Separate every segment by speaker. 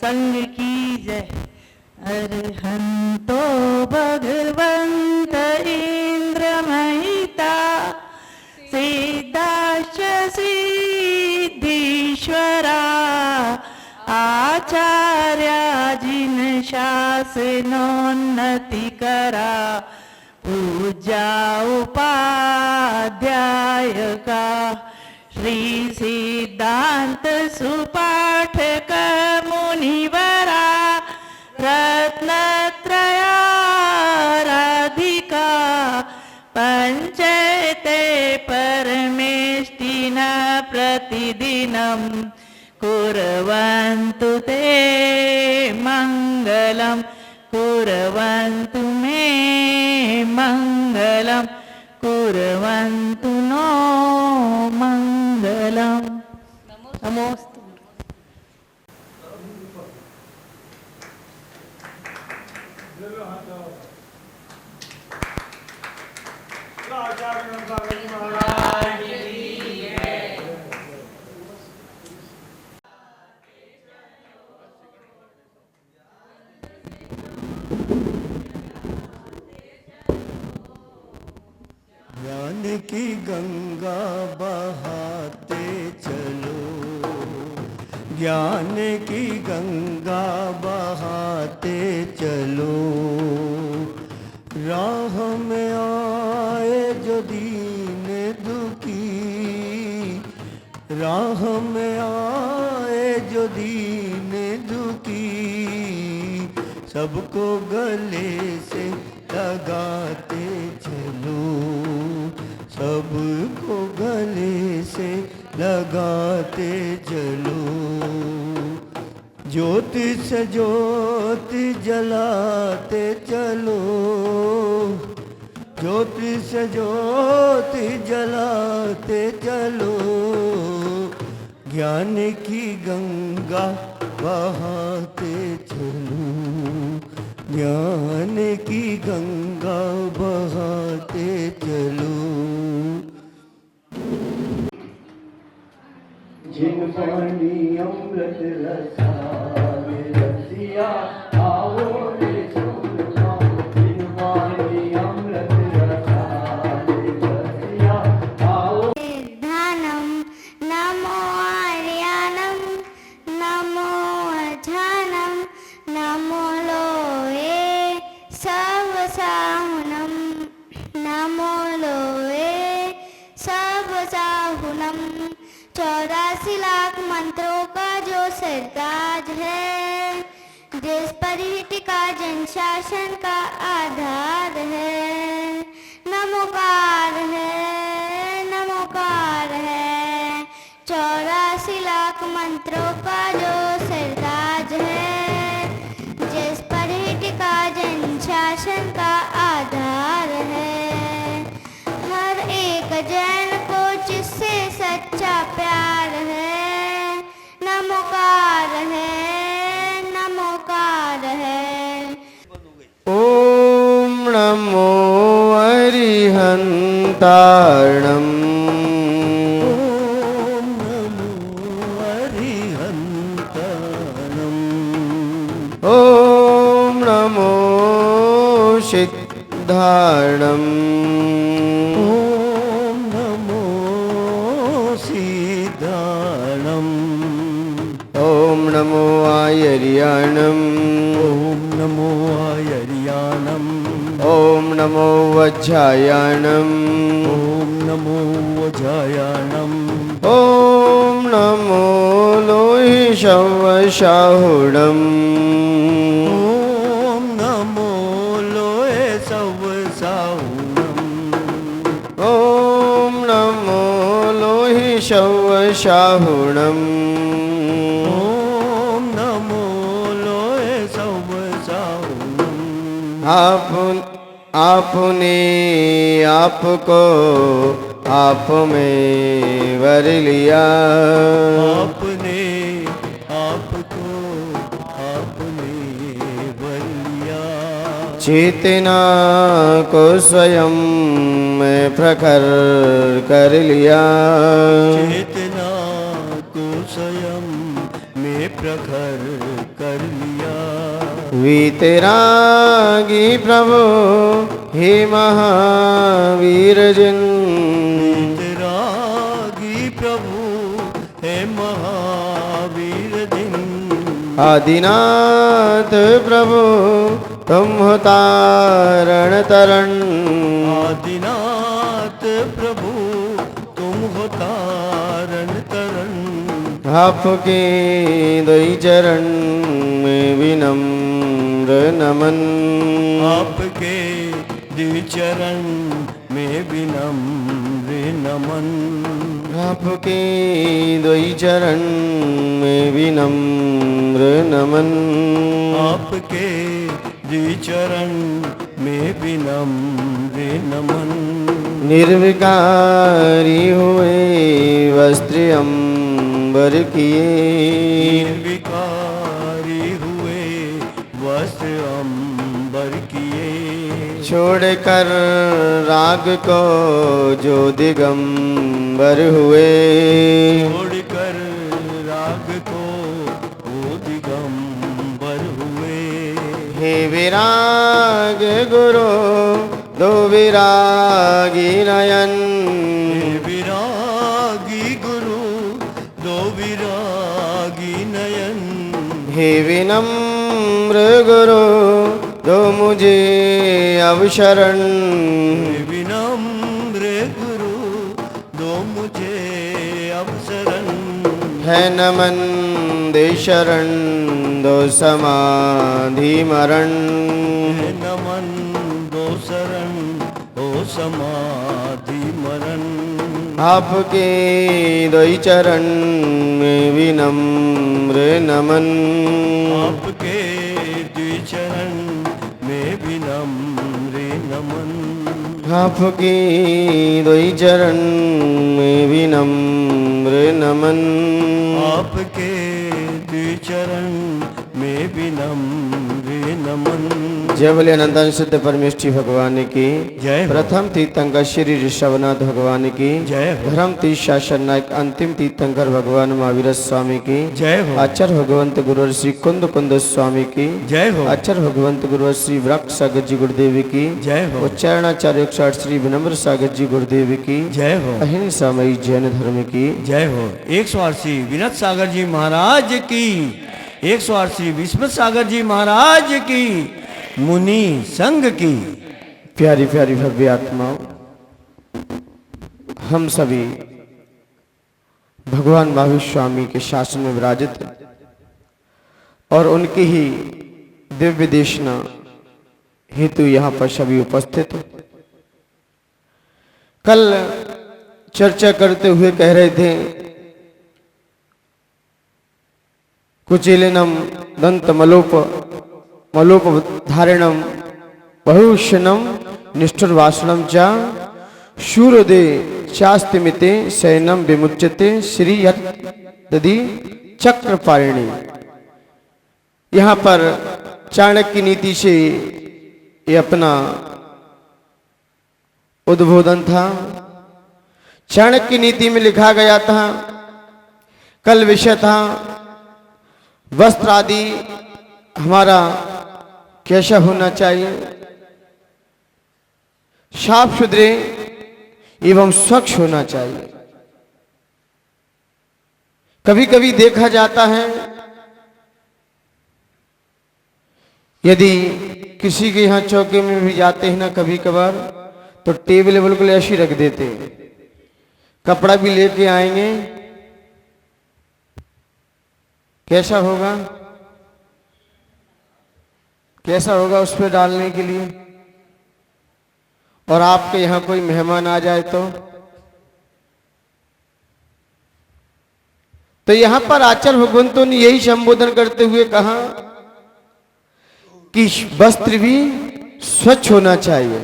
Speaker 1: संग की जय। अरहंतो भगवंत इंद्र महिता सिद्धाश्च सिद्धीश्वरा आचार्या जिन शासनोन्नति करा पूज्या उपाध्याय का श्री सिद्धांत सुपाठक मुनिवरा रत्नत्रयाराधिका पंचते परमेष्टिन प्रतिदिनं कुर्वन्तु ते मंगलम कुर्वन्तु मे मंगलम कुर्वन्तु नो मंगलम। नमोस्तु।
Speaker 2: ज्ञान की गंगा बहाते चलो, ज्ञान की गंगा बहाते चलो। राह में आए जो दीन दुखी, राह में आए जो दीन दुखी, सबको गले से लगाते चलो, सबको गले से लगाते चलो। ज्योति से ज्योति जलाते चलो, ज्योति से ज्योति जलाते चलो। ज्ञान की गंगा बहाते चलो, ज्ञान की गंगा बहाते चलो। जिन पानी अमृत रसावे रसिया आओ रे सोना, जिन पानी अमृत रसावे रसिया आओ।
Speaker 3: धानम नमो आर्यानम नमो अजानम नमो लोए सब साहुनम नमो लोए सब साहुनम। 84 लाख मंत्रों का जो सरताज है, जिस पर ही टिका जन शासन का आधार है। नमोकार है, नमोकार है। 84 लाख मंत्रों का जो सरताज है, जिस पर ही टिका जन शासन का आधार है। हर एक जैन को जिससे सच्चा प्यार है, नमोकार है, नमोकार है।
Speaker 2: ओम नमो अरिहंताणम, ओम नमो अरिहंताणम, ओम नमो सिद्धाणम, ओम नमो सिद्धाणम, ओम नमो आयर्याणम, ओम नमो आयर्याणम, ओम नमो वज्रायाणम, ओम नमो वज्रायाणम, ओम नमो लोहिषवशाहुणम, ओम नमो लोहिषवशाहुणम, ओम नमो लोहिषवशाहुणम, ओम नमो लोहिषवशाहुणम। आपने आपको आप में वर लिया, आपने आपको आपने वर लिया। चेतना को स्वयं में प्रखर कर लिया, चेतना को स्वयं में प्रखर कर
Speaker 4: कर लिया।
Speaker 2: वीतरागी प्रभु हे महावीर जिन,
Speaker 4: वीतरागी प्रभु हे महावीर जिन,
Speaker 2: आदिनाथ प्रभु तुम हो तारण तरण,
Speaker 4: आदिनाथ प्रभु तुम हो तारण तरण,
Speaker 2: आपके दई चरण में विनम्र नमन,
Speaker 4: आपके द्विचरण में विनम्र नमन,
Speaker 2: आपके दई चरण में विनम्र नमन,
Speaker 4: आपके द्विचरण में विनम्र नमन,
Speaker 2: निर्विकारी हुए वस्त्र अंबर किए,
Speaker 4: निर्विकारी हुए वस्त्र अंबर किए,
Speaker 2: छोड़कर राग को जो दिगंबर हुए,
Speaker 4: छोड़कर राग को वो दिगंबर हुए,
Speaker 2: हे विराग गुरु दो विरागी नयन,
Speaker 4: हे विरागी गुरु दो विरागी नयन,
Speaker 2: हे विनम्र गुरु दो मुझे अवशरण,
Speaker 4: हे विनम्र गुरु दो मुझे अवसरण,
Speaker 2: है नमन दे शरण दो समाधि मरण,
Speaker 4: है नमन दो शरण हो समाधि मरण,
Speaker 2: आपके दई चरण में विनम्र नमन,
Speaker 4: आपके द्विचरण में विनम्र नमन,
Speaker 2: आपके दई चरण में विनम्र नमन,
Speaker 4: आपके द्विचरण में विनम्र नमन।
Speaker 2: जय बोले अनंतान सिद्ध परमेष्ठी भगवान की
Speaker 4: जय हो।
Speaker 2: प्रथम तीर्थंकर श्री ऋषभनाथ भगवान की
Speaker 4: जय हो।
Speaker 2: धर्म तीर्थ शासन नायक अंतिम तीर्थंकर भगवान महावीर स्वामी की
Speaker 4: जय हो।
Speaker 2: आचार्य भगवंत गुरुवर श्री कुंद कुंद स्वामी की
Speaker 4: जय हो।
Speaker 2: आचार्य भगवंत गुरुवर श्री वृक्ष सागर जी गुरुदेव की
Speaker 4: जय हो।
Speaker 2: उच्चारणाचार्य 108 श्री विनम्र सागर जी गुरुदेव की
Speaker 4: जय हो।
Speaker 2: अहिंसामयी जैन धर्म की
Speaker 4: जय हो। 108 श्री विनत सागर जी महाराज की, 108 श्री विस्मत सागर जी महाराज की, मुनि संघ की।
Speaker 2: प्यारी प्यारी भव्य आत्माओं, हम सभी भगवान महावीर स्वामी के शासन में विराजित हैं और उनकी ही दिव्य देशना हेतु यहाँ पर सभी उपस्थित हैं। कल चर्चा करते हुए कह रहे थे, कुचेलिनम दंत मलोप धारिणम बहुशनम निष्ठुरवासनम च शूरोदे शास्तिमिते शयनम विमुच्यते श्री यदि चक्रपारिणी। यहाँ पर चाणक्य नीति से ये अपना उद्बोधन था। चाणक्य नीति में लिखा गया था, कल विषय था वस्त्र आदि हमारा कैसा होना चाहिए, साफ सुथरे एवं स्वच्छ होना चाहिए। कभी कभी देखा जाता है, यदि किसी के यहाँ चौके में भी जाते हैं ना कभी कभार, तो टेबल बिल्कुल ऐसी रख देते हैं, कपड़ा भी लेके आएंगे, कैसा होगा कैसा होगा उस पर डालने के लिए। और आपके यहाँ कोई मेहमान आ जाए तो यहाँ पर आचार्य भगवंतों ने यही संबोधन करते हुए कहा कि वस्त्र भी स्वच्छ होना चाहिए।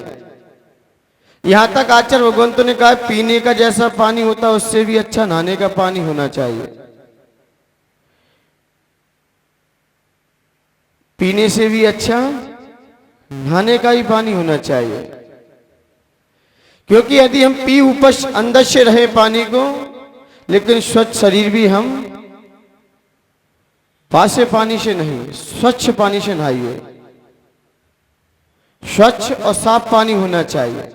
Speaker 2: यहां तक आचार्य भगवंतों ने कहा पीने का जैसा पानी होता है उससे भी अच्छा नहाने का पानी होना चाहिए। पीने से भी अच्छा नहाने का ही पानी होना चाहिए, क्योंकि यदि हम पी ऊपर अंदर से रहे पानी को, लेकिन स्वच्छ शरीर भी हम पासे पानी से नहीं, स्वच्छ पानी से नहाइए। स्वच्छ और साफ पानी होना चाहिए।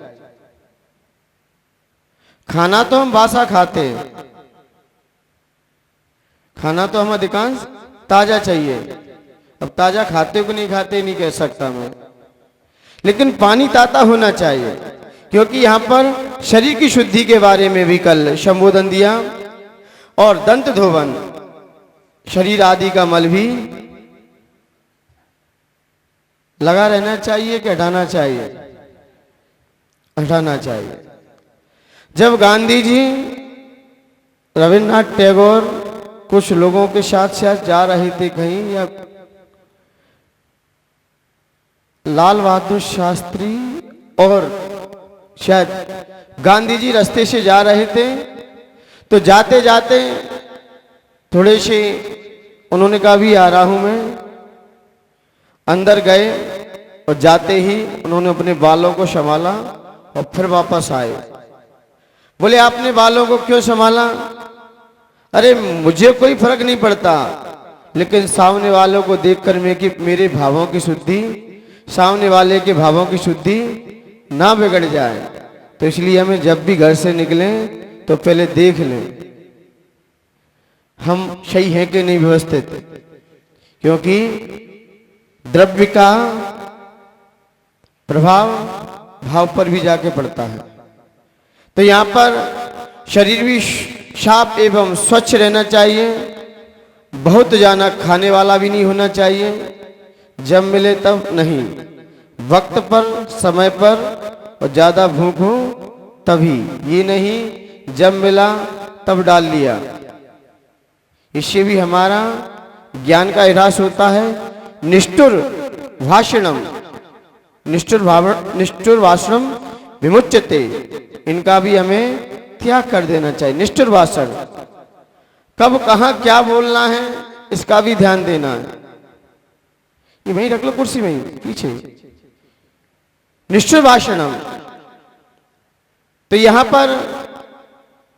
Speaker 2: खाना तो हम बासा खाते हैं, खाना तो हम अधिकांश ताजा चाहिए। अब ताजा खाते को नहीं खाते नहीं कह सकता मैं, लेकिन पानी ताता होना चाहिए, क्योंकि यहां पर शरीर की शुद्धि के बारे में भी कल संबोधन दिया। और दंत धोवन, शरीर आदि का मल भी लगा रहना चाहिए कि हटाना चाहिए? हटाना चाहिए। जब गांधी जी रविन्द्रनाथ टैगोर कुछ लोगों के साथ साथ जा रहे थे कहीं, या लाल बहादुर शास्त्री और शायद गांधी जी रास्ते से जा रहे थे, तो जाते जाते थोड़े से उन्होंने कहा भी आ रहा हूं मैं। अंदर गए और जाते ही उन्होंने अपने बालों को संभाला और फिर वापस आए। बोले आपने बालों को क्यों संभाला? अरे मुझे कोई फर्क नहीं पड़ता, लेकिन सामने वालों को देखकर मैं कि मेरे भावों की शुद्धि, सामने वाले के भावों की शुद्धि ना बिगड़ जाए, तो इसलिए हमें जब भी घर से निकलें तो पहले देख लें हम सही हैं कि नहीं व्यवस्थित, क्योंकि द्रव्य का प्रभाव भाव पर भी जाके पड़ता है। तो यहाँ पर शरीर भी साफ एवं स्वच्छ रहना चाहिए। बहुत जाना खाने वाला भी नहीं होना चाहिए, जब मिले तब नहीं, वक्त पर समय पर, और ज्यादा भूख हो तभी, ये नहीं जब मिला तब डाल लिया। इससे भी हमारा ज्ञान का ह्रास होता है। निष्ठुर भाषणम, निष्ठुर भाषणम विमुच्यते, इनका भी हमें त्याग कर देना चाहिए। निष्ठुर भाषण, कब कहां क्या बोलना है इसका भी ध्यान देना है। ये वहीं रख लो कुर्सी में पीछे। निष्ठुर भाषणम, तो यहां पर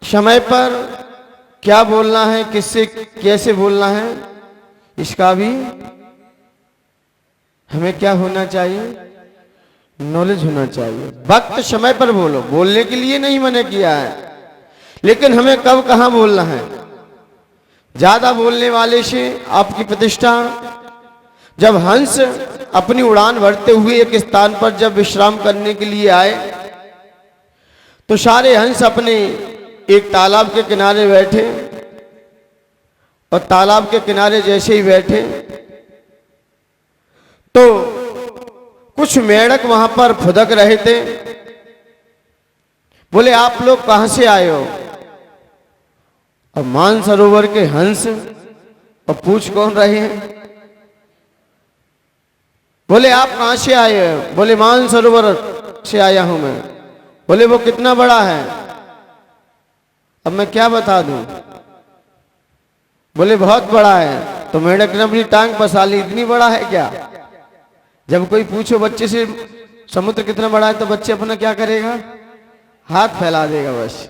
Speaker 2: समय पर क्या बोलना है, किससे कैसे बोलना है, इसका भी हमें क्या होना चाहिए? नॉलेज होना चाहिए। वक्त समय पर बोलो, बोलने के लिए नहीं मना किया है, लेकिन हमें कब कहां बोलना है। ज्यादा बोलने वाले से आपकी प्रतिष्ठा। जब हंस अपनी उड़ान भरते हुए एक स्थान पर जब विश्राम करने के लिए आए, तो सारे हंस अपने एक तालाब के किनारे बैठे, और तालाब के किनारे जैसे ही बैठे तो कुछ मेंढक वहां पर फुदक रहे थे। बोले आप लोग कहां से आए हो? और मानसरोवर के हंस और पूछ कौन रहे हैं? बोले आप कहां से आए हो? बोले मानसरोवर से आया हूं मैं। बोले वो कितना बड़ा है? अब मैं क्या बता दूं? बोले बहुत बड़ा है। तो मेंढक ने अपनी टांग पसा ली, इतनी बड़ा है क्या? जब कोई पूछो बच्चे से समुद्र कितना बड़ा है, तो बच्चे अपना क्या करेगा? हाथ फैला देगा बस।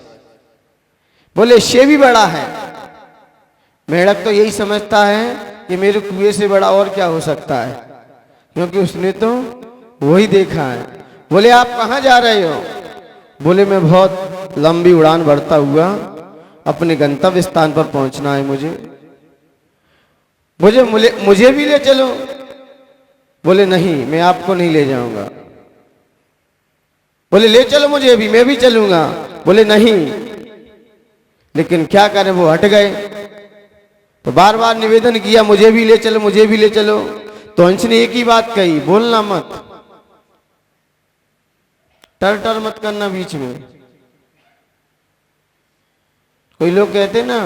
Speaker 2: बोले इससे भी बड़ा है। मेंढक तो यही समझता है कि मेरे कुएं से बड़ा और क्या हो सकता है, क्योंकि उसने तो वही देखा है। बोले आप कहां जा रहे हो? बोले मैं बहुत लंबी उड़ान भरता हुआ अपने गंतव्य स्थान पर पहुंचना है मुझे भी ले चलो। बोले नहीं, मैं आपको नहीं ले जाऊंगा। बोले ले चलो मुझे भी, मैं भी चलूंगा। बोले नहीं। लेकिन क्या करें, वो हट गए। तो बार बार निवेदन किया मुझे भी ले चलो, मुझे भी ले चलो। तो हंस ने एक ही बात कही, बोलना मत, टर मत करना बीच में। कोई लोग कहते ना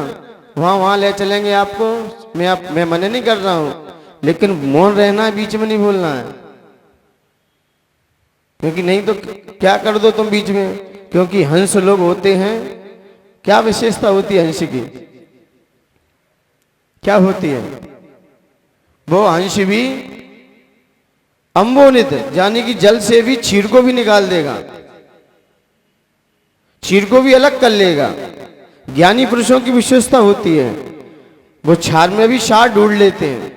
Speaker 2: वहां ले चलेंगे आपको, मैं मना नहीं कर रहा हूं, लेकिन मौन रहना है, बीच में नहीं बोलना है। क्योंकि नहीं तो क्या कर दो तुम बीच में। क्योंकि हंस लोग होते हैं, क्या विशेषता होती है हंस की? क्या होती है? वो हंस भी अम्बोनित, यानी कि जल से भी चीर को भी निकाल देगा, चीर को भी अलग कर लेगा। ज्ञानी पुरुषों की विशेषता होती है। वो क्षार में भी सार ढूंढ लेते हैं,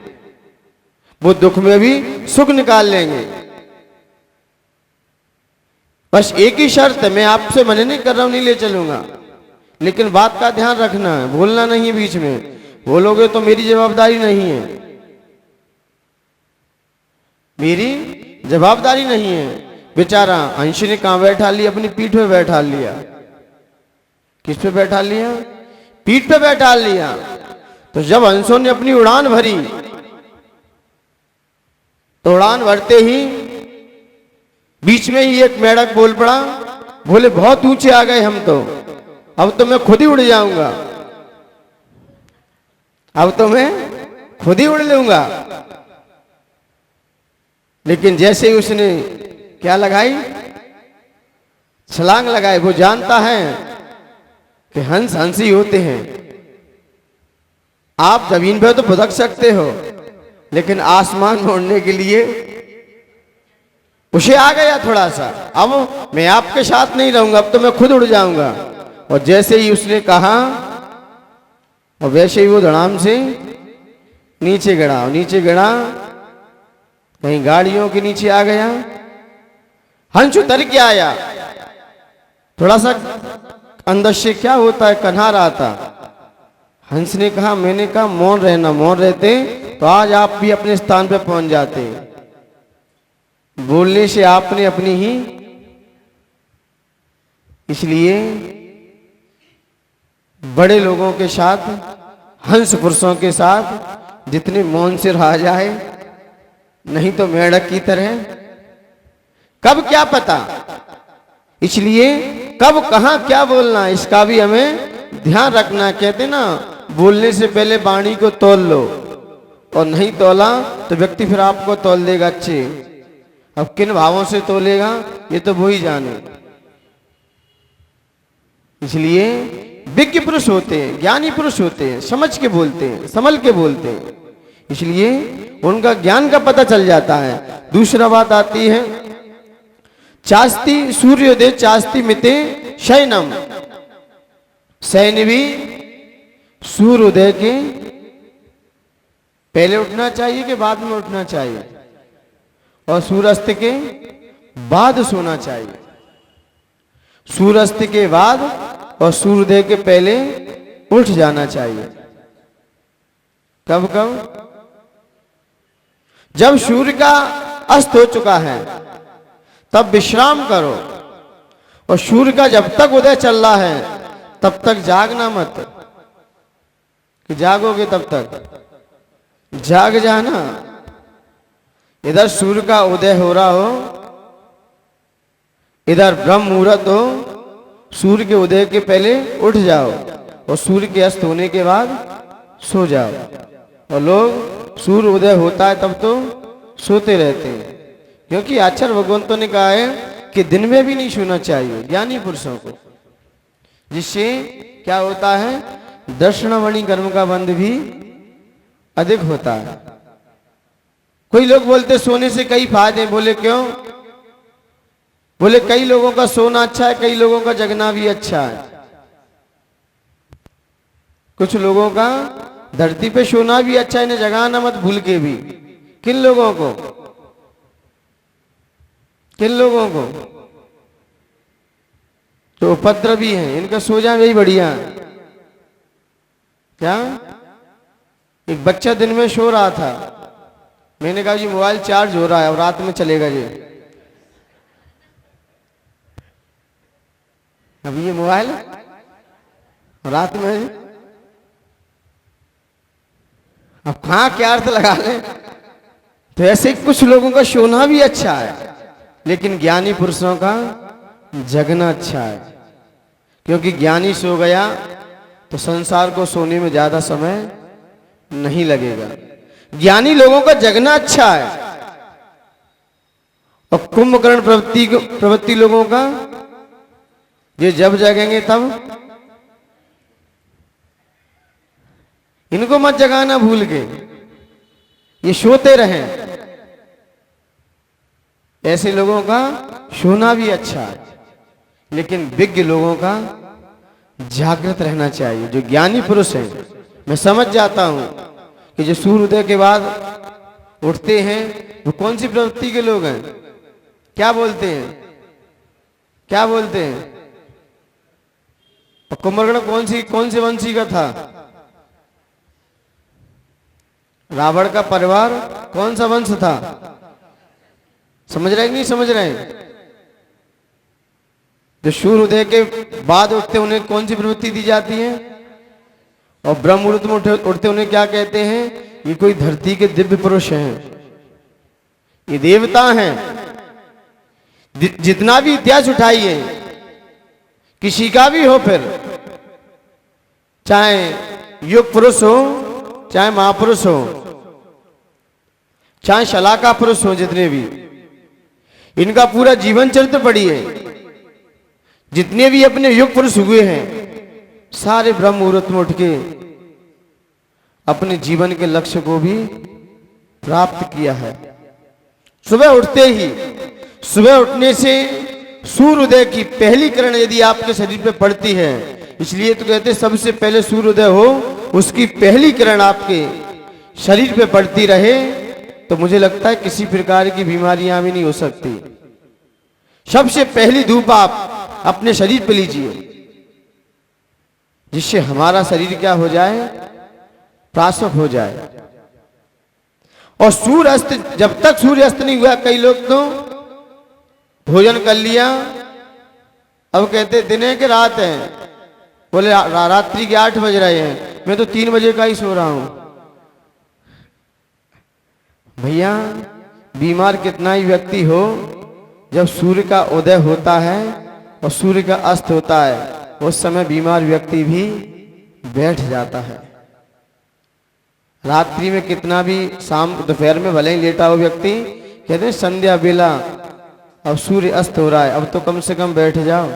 Speaker 2: वो दुख में भी सुख निकाल लेंगे। बस एक ही शर्त है, मैं आपसे मना नहीं कर रहा हूं, नहीं ले चलूंगा, लेकिन बात का ध्यान रखना है, बोलना नहीं है बीच में। बोलोगे तो मेरी जवाबदारी नहीं है, मेरी जवाबदारी नहीं है। बेचारा अंश ने कहां बैठा लिया? अपनी पीठ पे बैठा लिया। किस पे बैठा लिया? पीठ पे बैठा लिया। तो जब हंसों ने अपनी उड़ान भरी, तो उड़ान भरते ही बीच में ही एक मेढक बोल पड़ा, बोले बहुत ऊंचे आ गए हम तो, अब तो मैं खुद ही उड़ जाऊंगा, अब तो मैं खुद ही उड़ लूंगा। लेकिन जैसे ही उसने क्या लगाई, छलांग लगाई, वो जानता है कि हंस हंस ही होते हैं। आप जमीन पे तो भुदक सकते हो, लेकिन आसमान में उड़ने के लिए उसे आ गया थोड़ा सा, अब मैं आपके साथ नहीं रहूंगा, अब तो मैं खुद उड़ जाऊंगा। और जैसे ही उसने कहा, और वैसे ही वो धड़ाम से नीचे गिरा, नीचे गिरा, कहीं गाड़ियों के नीचे आ गया। हंस उतर के आया, थोड़ा सा अंदर से क्या होता है, कन्हा रहा था। हंस ने कहा, मैंने कहा मौन रहना, मौन रहते तो आज आप भी अपने स्थान पे पहुंच जाते। बोलने से आपने अपनी ही, इसलिए बड़े लोगों के साथ, हंस पुरुषों के साथ जितने मौन से रहा जाए, नहीं तो मेढक की तरह कब क्या पता। इसलिए कब कहां क्या बोलना, इसका भी हमें ध्यान रखना। कहते ना, बोलने से पहले वाणी को तौल लो, और नहीं तौला तो व्यक्ति फिर आपको तौल देगा अच्छे। अब किन भावों से तोलेगा ये तो वो ही जाने। इसलिए विज्ञ पुरुष होते हैं, ज्ञानी पुरुष होते हैं, समझ के बोलते हैं, संभल के बोलते हैं, इसलिए उनका ज्ञान का पता चल जाता है। दूसरा बात आती है, चास्ति सूर्योदय चास्ति मिते शयनम। शयन भी सूर्योदय के पहले उठना चाहिए कि बाद में उठना चाहिए, और सूर्यास्त के बाद सोना चाहिए। सूर्यास्त के बाद और सूर्योदय के पहले उठ जाना चाहिए। कब कब? जब सूर्य का अस्त हो चुका है तब विश्राम करो, और सूर्य का जब तक उदय चल रहा है तब तक जागना मत, कि जागोगे तब तक जाग जाना। इधर सूर्य का उदय हो रहा हो, इधर ब्रह्म मुहूर्त हो, सूर्य के उदय के पहले उठ जाओ, और सूर्य के अस्त होने के बाद सो जाओ। और लोग सूर्य उदय होता है तब तो सोते रहते हैं, क्योंकि आचार्य भगवंतों ने कहा है कि दिन में भी नहीं सोना चाहिए ज्ञानी पुरुषों को, जिससे क्या होता है, दर्शनावणी कर्म का बंध भी अधिक होता है। कोई लोग बोलते सोने से कई फायदे, बोले क्यों? बोले कई लोगों का सोना अच्छा है, कई लोगों का जगना भी अच्छा है। कुछ लोगों का धरती पे सोना भी अच्छा है, इन्हें जगाना मत भूल के भी। किन लोगों को? किन लोगों को? तो उपद्रव भी है, इनका सो जाए यही बढ़िया है। क्या? एक बच्चा दिन में सो रहा था, मैंने कहा जी मोबाइल चार्ज हो रहा है और रात में चलेगा जी। अभी ये मोबाइल रात में, अब कहां क्या अर्थ लगा ले। तो ऐसे कुछ लोगों का सोना भी अच्छा है, लेकिन ज्ञानी पुरुषों का जगना अच्छा है, क्योंकि ज्ञानी सो गया तो संसार को सोने में ज्यादा समय नहीं लगेगा। ज्ञानी लोगों का जगना अच्छा है, और कुंभकर्ण प्रवृत्ति लोगों का, ये जब जगेंगे तब, इनको मत जगाना भूल के, ये सोते रहें। ऐसे लोगों का सोना भी अच्छा है, लेकिन विज्ञ लोगों का जागृत रहना चाहिए। जो ज्ञानी पुरुष हैं, मैं समझ जाता हूं कि जो सूर्योदय के बाद उठते हैं वो कौन सी प्रवृत्ति के लोग हैं। क्या बोलते हैं, क्या बोलते हैं? और कुंभकर्ण कौन से वंशी का था? रावण का परिवार कौन सा वंश था? समझ रहे कि नहीं समझ रहे? जो सूर्योदय के बाद उठते उन्हें कौन सी प्रवृत्ति दी जाती है? और ब्रह्म मुहूर्त में उठते उन्हें क्या कहते हैं? ये कोई धरती के दिव्य पुरुष हैं, ये देवता हैं। जितना भी इतिहास उठाइए, किसी का भी हो, फिर चाहे युग पुरुष हो, चाहे महापुरुष हो, चाहे शलाका पुरुष हो, जितने भी, इनका पूरा जीवन चरित्र पढ़िए। जितने भी अपने युग पुरुष हुए हैं, सारे ब्रह्म मुहूर्त में उठ के अपने जीवन के लक्ष्य को भी प्राप्त किया है। सुबह उठते ही, सुबह उठने से सूर्योदय की पहली किरण यदि आपके शरीर पे पड़ती है, इसलिए तो कहते हैं सबसे पहले सूर्योदय हो, उसकी पहली किरण आपके शरीर पे पड़ती रहे, तो मुझे लगता है किसी प्रकार की बीमारियां भी नहीं हो सकती। सबसे पहली धूप आप अपने शरीर पे लीजिए, जिससे हमारा शरीर क्या हो जाए? प्रासव हो जाए। और सूर्य अस्त, जब तक सूर्य अस्त नहीं हुआ, कई लोग तो भोजन कर लिया, अब कहते दिन है कि रात है, बोले रात्रि के 8 बज रहे हैं, मैं तो 3 बजे का ही सो रहा हूं। भैया, बीमार कितना ही व्यक्ति हो, जब सूर्य का उदय होता है और सूर्य का अस्त होता है, उस समय बीमार व्यक्ति भी बैठ जाता है। रात्रि में कितना भी, शाम दोपहर में भले ही लेटा हो व्यक्ति, कहते हैं संध्या बेला, अब सूर्य अस्त हो रहा है, अब तो कम से कम बैठ जाओ।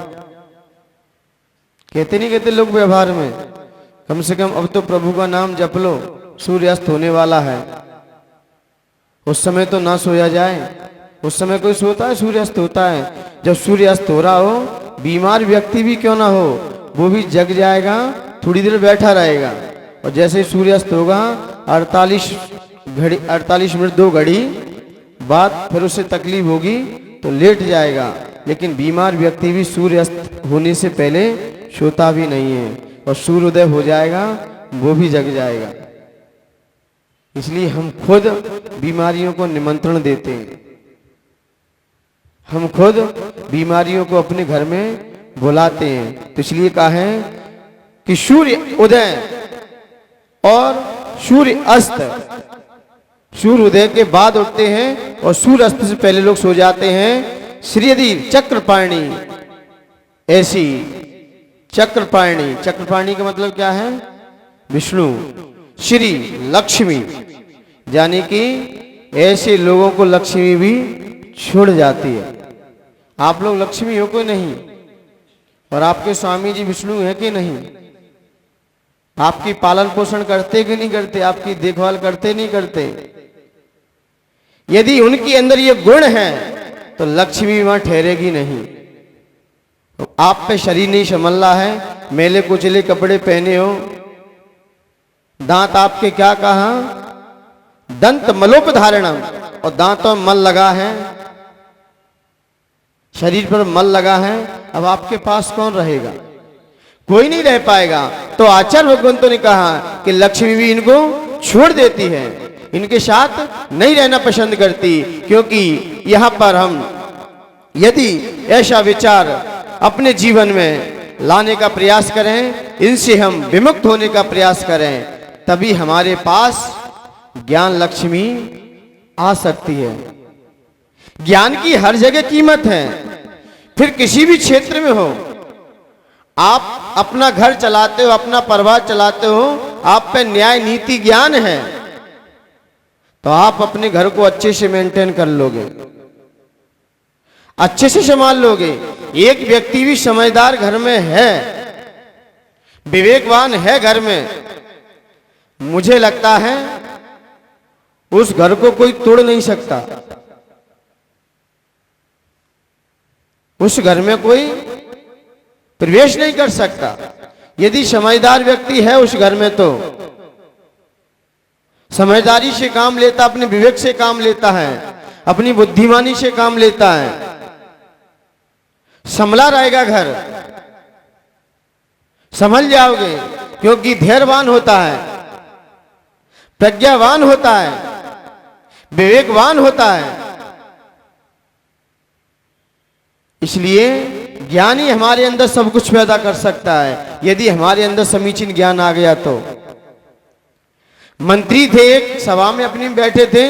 Speaker 2: कहते नहीं कहते लोग व्यवहार में, कम से कम अब तो प्रभु का नाम जप लो, सूर्य अस्त होने वाला है। उस समय तो ना सोया जाए। उस समय कोई सोता है? सूर्य अस्त होता है। जब सूर्य अस्त हो रहा हो, बीमार व्यक्ति भी क्यों ना हो, वो भी जग जाएगा, थोड़ी देर बैठा रहेगा, और जैसे ही सूर्य अस्त होगा 48 मिनट 2 घड़ी बाद फिर उसे तकलीफ होगी तो लेट जाएगा। लेकिन बीमार व्यक्ति भी सूर्य अस्त होने से पहले सोता भी नहीं है, और सूर्योदय हो जाएगा वो भी जग जाएगा। इसलिए हम खुद बीमारियों को निमंत्रण देते हैं, हम खुद बीमारियों को अपने घर में बुलाते हैं। तो इसलिए कहा है कि सूर्य उदय और सूर्य अस्त, सूर्य उदय के बाद उठते हैं और सूर्य अस्त से पहले लोग सो जाते हैं। श्रीयदि चक्रपाणी, ऐसी चक्रपाणी, चक्रपाणी का मतलब क्या है? विष्णु, श्री लक्ष्मी, यानी कि ऐसे लोगों को लक्ष्मी भी छोड़ जाती है। आप लोग लक्ष्मी हो कि नहीं? और आपके स्वामी जी विष्णु है कि नहीं? आपकी पालन पोषण करते कि नहीं करते? आपकी देखभाल करते नहीं करते? यदि उनके अंदर ये गुण है तो लक्ष्मी वहां ठहरेगी नहीं। तो आप पे शरीर नहीं संभल रहा है, मेले कुचले कपड़े पहने हो, दांत आपके क्या कहा? दंत मलोपधारणम, और दांतों में मल लगा है, शरीर पर मल लगा है, अब आपके पास कौन रहेगा? कोई नहीं रह पाएगा। तो आचार्य भगवंतों ने कहा कि लक्ष्मी भी इनको छोड़ देती है, इनके साथ नहीं रहना पसंद करती, क्योंकि यहां पर हम यदि ऐसा विचार अपने जीवन में लाने का प्रयास करें, इनसे हम विमुक्त होने का प्रयास करें, तभी हमारे पास ज्ञान लक्ष्मी आ सकती है। ज्ञान की हर जगह कीमत है, फिर किसी भी क्षेत्र में हो। आप अपना घर चलाते हो, अपना परिवार चलाते हो, आप पे न्याय नीति ज्ञान है, तो आप अपने घर को अच्छे से मेंटेन कर लोगे, अच्छे से संभाल लोगे। एक व्यक्ति भी समझदार घर में है, विवेकवान है घर में, मुझे लगता है उस घर को कोई तोड़ नहीं सकता, उस घर में कोई प्रवेश नहीं कर सकता। यदि समझदार व्यक्ति है उस घर में, तो समझदारी से काम लेता, अपने विवेक से काम लेता है, अपनी बुद्धिमानी से काम लेता है, संभला रहेगा घर, संभल जाओगे, क्योंकि धैर्यवान होता है, प्रज्ञावान होता है, विवेकवान होता है। इसलिए ज्ञानी हमारे अंदर सब कुछ पैदा कर सकता है, यदि हमारे अंदर समीचीन ज्ञान आ गया तो। मंत्री थे, एक सभा में अपनी बैठे थे,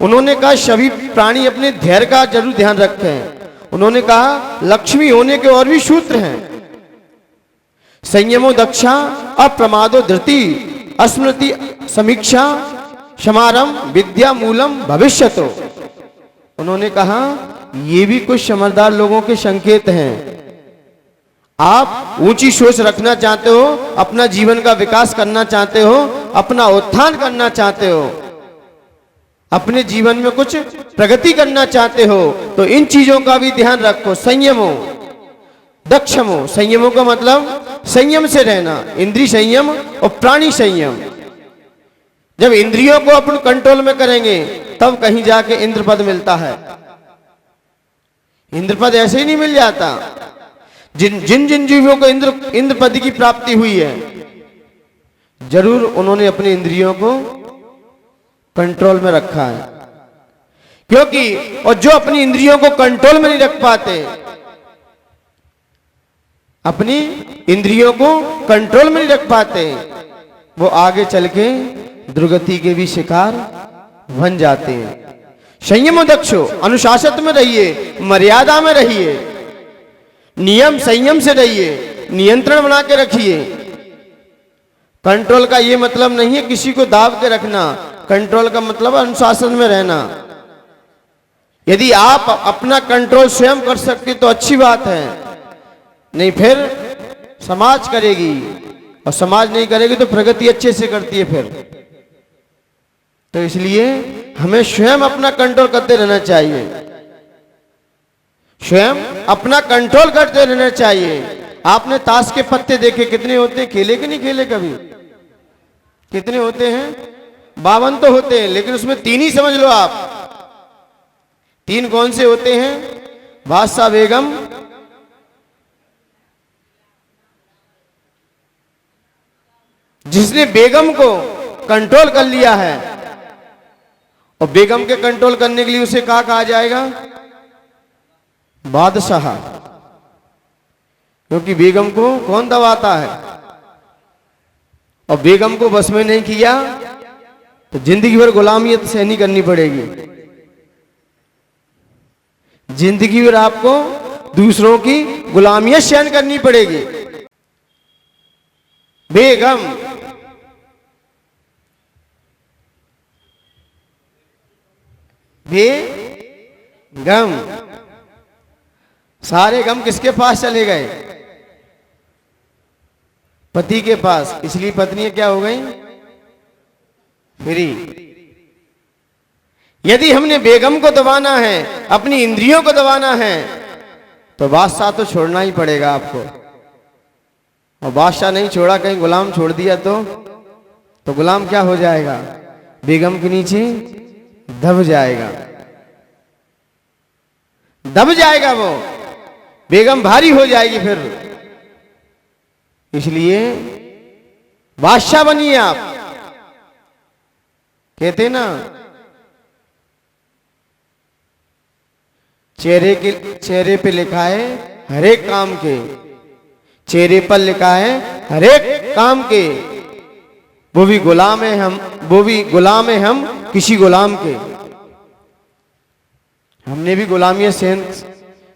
Speaker 2: उन्होंने कहा सभी प्राणी अपने धैर्य का जरूर ध्यान रखते हैं। उन्होंने कहा लक्ष्मी होने के और भी सूत्र हैं, संयमो दक्षा, अप्रमादो धृति, स्मृति समीक्षा, समारंभ, विद्या मूलम भविष्यतो। उन्होंने कहा ये भी कुछ समझदार लोगों के संकेत हैं। आप ऊंची सोच रखना चाहते हो, अपना जीवन का विकास करना चाहते हो, अपना उत्थान करना चाहते हो, अपने जीवन में कुछ प्रगति करना चाहते हो, तो इन चीजों का भी ध्यान रखो। संयमो दक्षमो, संयमों का मतलब संयम से रहना, इंद्रिय संयम और प्राणी संयम। जब इंद्रियों को अपन कंट्रोल में करेंगे तब कहीं जाके इंद्र पद मिलता है। इंद्र पद ऐसे ही नहीं मिल जाता। जिन जिन जीवों को इंद्र पद की प्राप्ति हुई है, जरूर उन्होंने अपने इंद्रियों को कंट्रोल में रखा है। क्योंकि और जो अपनी इंद्रियों को कंट्रोल में नहीं रख पाते, अपनी इंद्रियों को कंट्रोल में नहीं रख पाते, वो आगे चल के दुर्गति के भी शिकार बन जाते हैं। संयम दक्षो, अनुशासन में रहिए, मर्यादा में रहिए, नियम संयम से रहिए, नियंत्रण बना के रखिए। कंट्रोल का ये मतलब नहीं है किसी को दाब के रखना, कंट्रोल का मतलब अनुशासन में रहना। यदि आप अपना कंट्रोल स्वयं कर सकते तो अच्छी बात है, नहीं फिर समाज करेगी, और समाज नहीं करेगी तो प्रगति अच्छे से करती है फिर। तो इसलिए हमें स्वयं अपना कंट्रोल करते रहना चाहिए, स्वयं अपना कंट्रोल करते रहना चाहिए। आपने ताश के पत्ते देखे कितने होते हैं, खेले कि नहीं खेले कभी? कितने होते हैं? 52 तो होते हैं, लेकिन उसमें 3 ही समझ लो आप। 3 कौन से होते हैं? बादशाह, बेगम, जिसने बेगम को कंट्रोल कर लिया है, और बेगम के कंट्रोल करने के लिए उसे क्या कहा जाएगा? बादशाह। क्योंकि बेगम को कौन दबाता है, और बेगम को बस में नहीं किया तो जिंदगी भर गुलामियत सहनी करनी पड़ेगी। जिंदगी भर आपको दूसरों की गुलामियत सहन करनी पड़ेगी। बेगम गम, सारे गम किसके पास चले गए? पति के पास। इसलिए पत्नी क्या हो गई? फ्री। यदि हमने बेगम को दबाना है, अपनी इंद्रियों को दबाना है, तो बादशाह तो छोड़ना ही पड़ेगा आपको। और बादशाह नहीं छोड़ा, कहीं गुलाम छोड़ दिया तो गुलाम क्या हो जाएगा? बेगम के नीचे दब जाएगा, दब जाएगा वो, बेगम भारी हो जाएगी फिर। इसलिए बादशाह बनिए आप। कहते ना, चेहरे पे लिखा है हर एक काम के, चेहरे पर लिखा है हर एक काम के, वो भी गुलाम है हम, वो भी गुलाम है हम किसी गुलाम के। हमने भी गुलामियत सहन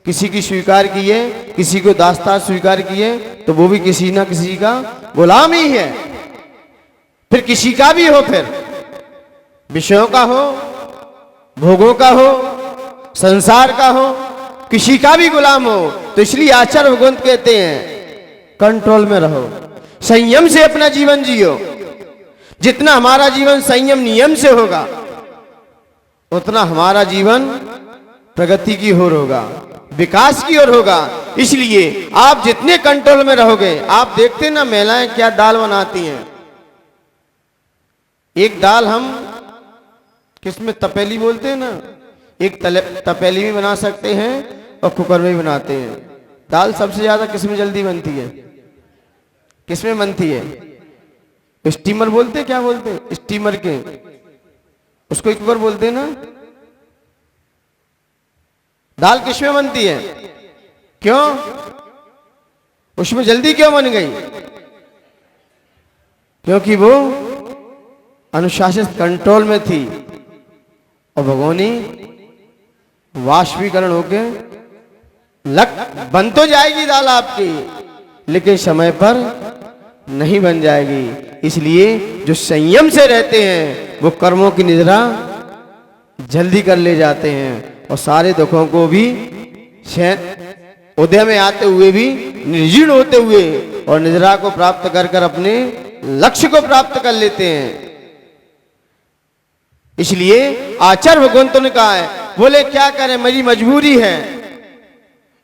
Speaker 2: किसी की स्वीकार की है, किसी को दास्तार स्वीकार की है, तो वो भी किसी ना किसी का गुलाम ही है। फिर किसी का भी हो, फिर विषयों का हो, भोगों का हो, संसार का हो, किसी का भी गुलाम हो। तो इसलिए आचार्य भगवंत कहते हैं कंट्रोल में रहो, संयम से अपना जीवन जियो। जितना हमारा जीवन संयम नियम से होगा, उतना हमारा जीवन प्रगति की ओर होगा, विकास की ओर होगा। इसलिए आप जितने कंट्रोल में रहोगे, आप देखते ना महिलाएं क्या दाल बनाती हैं, एक दाल हम किसमें तपेली बोलते हैं ना, एक तपेली में बना सकते हैं और कुकर में भी बनाते हैं। दाल सबसे ज्यादा किसमें जल्दी बनती है? किसमें बनती है? स्टीमर बोलते हैं, क्या बोलते हैं स्टीमर के, उसको कुकर बोलते हैं ना। दाल किसमें बनती है? क्यों? उसमें जल्दी क्यों बन गई? क्योंकि वो अनुशासित कंट्रोल में थी और भगोनी वाष्पीकरण होके बन तो जाएगी दाल आपकी, लेकिन समय पर नहीं बन जाएगी। इसलिए जो संयम से रहते हैं वो कर्मों की निद्रा जल्दी कर ले जाते हैं और सारे दुखों को भी उदय में आते हुए भी निर्जीर्ण होते हुए और निद्रा को प्राप्त कर कर अपने लक्ष्य को प्राप्त कर लेते हैं। इसलिए आचार्य भगवंतों ने कहा है, बोले क्या करें मेरी मजबूरी है।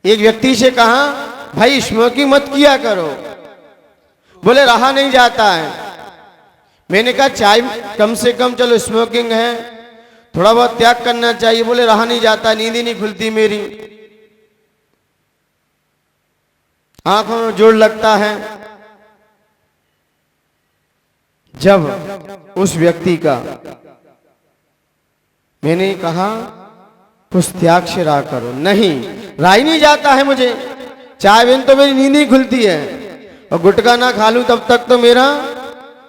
Speaker 2: एक व्यक्ति से कहा भाई स्मोकिंग मत किया करो, बोले रहा नहीं जाता है। मैंने कहा चाय कम से कम चलो स्मोकिंग है थोड़ा बहुत त्याग करना चाहिए, बोले रहा नहीं जाता, नींद ही नहीं खुलती मेरी, आंखों में जोर लगता है। जब उस व्यक्ति का मैंने कहा कुछ त्याग से रहा करो, नहीं रहा ही नहीं जाता है मुझे, चाय बिन तो मेरी नींद ही खुलती है और गुटखा ना खा लूं तब तक तो मेरा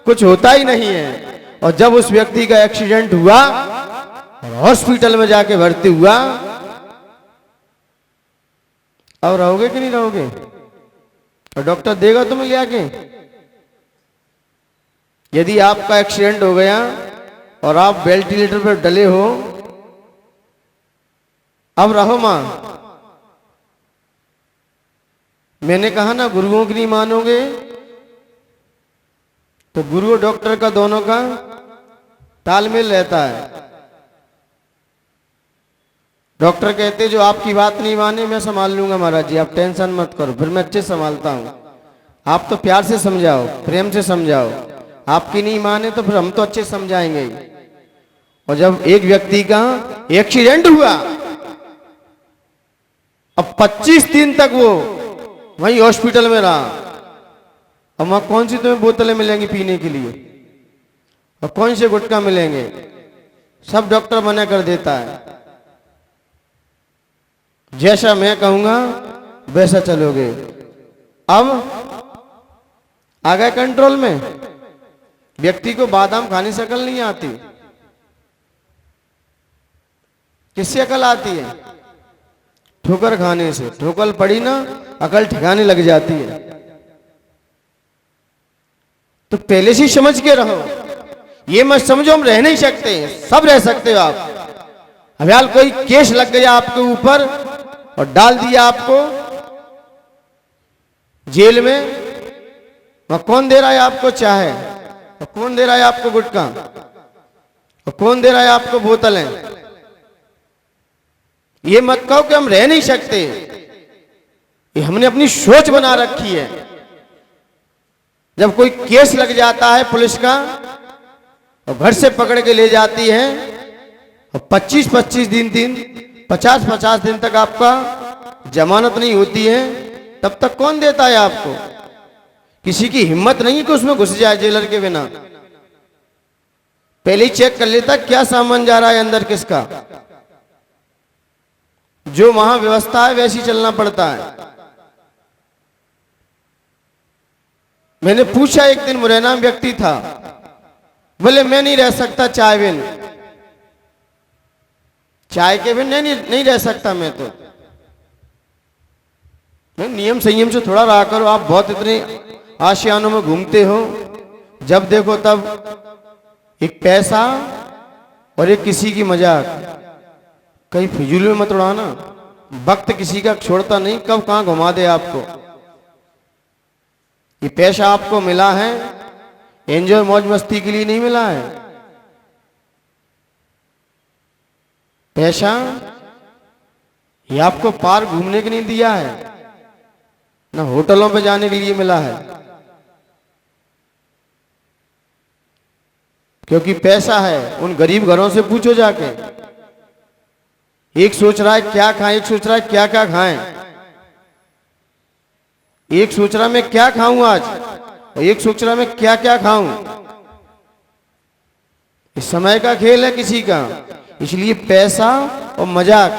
Speaker 2: कुछ होता ही नहीं है। और जब उस व्यक्ति का एक्सीडेंट हुआ और हॉस्पिटल में जाके भर्ती हुआ, अब रहोगे कि नहीं रहोगे? और डॉक्टर देगा तुम्हें ले आके। यदि आपका एक्सीडेंट हो गया और आप वेंटिलेटर पर डले हो, अब रहो मां। मैंने कहा ना गुरुओं की नहीं मानोगे तो गुरु और डॉक्टर का दोनों का तालमेल रहता है। डॉक्टर कहते जो आपकी बात नहीं माने मैं संभाल लूंगा महाराज जी, आप टेंशन मत करो, फिर मैं अच्छे संभालता हूं। आप तो प्यार से समझाओ, प्रेम से समझाओ, आपकी नहीं माने तो फिर हम तो अच्छे समझाएंगे। और जब एक व्यक्ति का एक्सीडेंट हुआ, अब 25 दिन तक वो वहीं हॉस्पिटल में रहा। अब वहां कौन सी तुम्हें बोतलें मिलेंगी पीने के लिए और कौन से गुटखा मिलेंगे, सब डॉक्टर मना कर देता है। जैसा मैं कहूंगा वैसा चलोगे। अब आ गए कंट्रोल में। व्यक्ति को बादाम खाने से अकल नहीं आती, किससे अकल आती है? ठोकर खाने से। ठोकर पड़ी ना अकल ठिकाने लग जाती है। तो पहले से समझ के रहो, ये मत समझो हम रह नहीं सकते, सब रह सकते हो आप। अब यार कोई केस लग गया आपके ऊपर और डाल दिया आपको जेल में, वह कौन दे रहा है आपको चाय, और कौन दे रहा है आपको गुटखा, और कौन दे रहा है आपको बोतलें? ये मत कहो कि हम रह नहीं सकते, ये हमने अपनी सोच बना रखी है। जब कोई केस लग जाता है पुलिस का और घर से पकड़ के ले जाती है और 25-25 दिन 50-50 दिन तक आपका जमानत नहीं होती है, तब तक कौन देता है आपको? किसी की हिम्मत नहीं कि उसमें घुस जाए जेलर के बिना। पहले ही चेक कर लेता क्या सामान जा रहा है अंदर किसका। जो वहां व्यवस्था है वैसी चलना पड़ता है। मैंने पूछा, एक दिन मुरैना में व्यक्ति था, बोले मैं नहीं रह सकता चाय बिन, चाय के बिन नहीं रह सकता मैं तो। मैं नियम संयम से थोड़ा रहा करो, आप बहुत इतने आशियानों में घूमते हो, जब देखो तब एक पैसा और एक किसी की मजाक, कहीं फिजूल में मत उड़ाना। वक्त किसी का छोड़ता नहीं, कब कहां घुमा दे आपको। ये पैसा आपको मिला है एंजॉय मौज मस्ती के लिए नहीं मिला है। पैसा ये आपको पार्क घूमने के लिए दिया है, ना होटलों पे जाने के लिए मिला है। क्योंकि पैसा है। उन गरीब घरों से पूछो जाके, एक सोच रहा है क्या खाएं, एक सोच रहा है क्या क्या खाएं, एक सोच रहा मैं क्या खाऊं आज, और एक सोच रहा मैं क्या क्या खाऊं। इस समय का खेल है किसी का, इसलिए पैसा और मजाक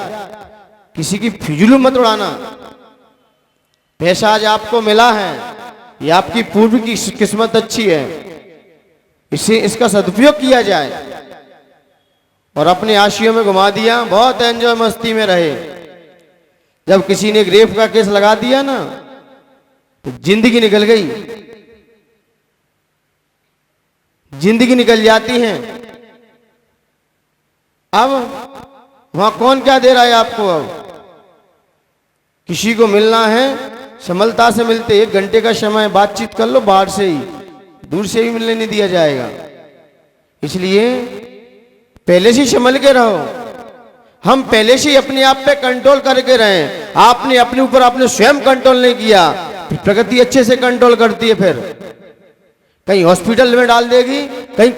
Speaker 2: किसी की फिजूल मत उड़ाना। पैसा आज आपको मिला है, ये आपकी पूर्व की किस्मत अच्छी है, इसे इसका सदुपयोग किया जाए। और अपने आशियों में घुमा दिया, बहुत एंजॉय मस्ती में रहे। जब किसी ने रेप का केस लगा दिया ना तो जिंदगी निकल गई, जिंदगी निकल जाती है। अब वहां कौन क्या दे रहा है आपको? अब किसी को मिलना है समलता से मिलते, 1 घंटे का समय बातचीत कर लो, बाहर से ही, दूर से ही मिलने नहीं दिया जाएगा। इसलिए पहले से संभल के रहो। हम पहले से ही अपने आप पे कंट्रोल करके रहे। आपने अपने ऊपर आपने स्वयं कंट्रोल नहीं किया, फिर प्रकृति अच्छे से कंट्रोल करती है। फिर कहीं हॉस्पिटल में डाल देगी, कहीं